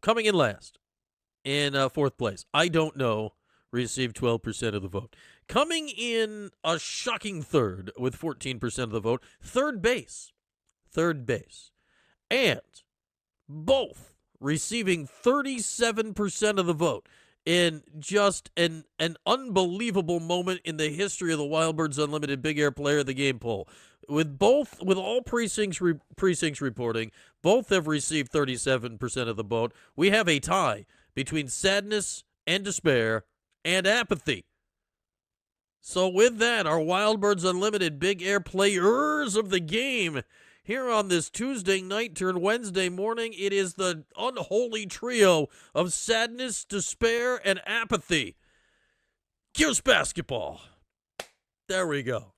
coming in last in fourth place, I don't know, received 12% of the vote. Coming in a shocking third with 14% of the vote, third base. And both receiving 37% of the vote in just an unbelievable moment in the history of the Wild Birds Unlimited Big Air Player of the Game poll. With all precincts reporting, both have received 37% of the vote. We have a tie between Sadness and Despair and Apathy. So with that, our Wild Birds Unlimited Big Air Players of the Game here on this Tuesday night turned Wednesday morning, it is the unholy trio of Sadness, Despair, and Apathy. Here's basketball. There we go.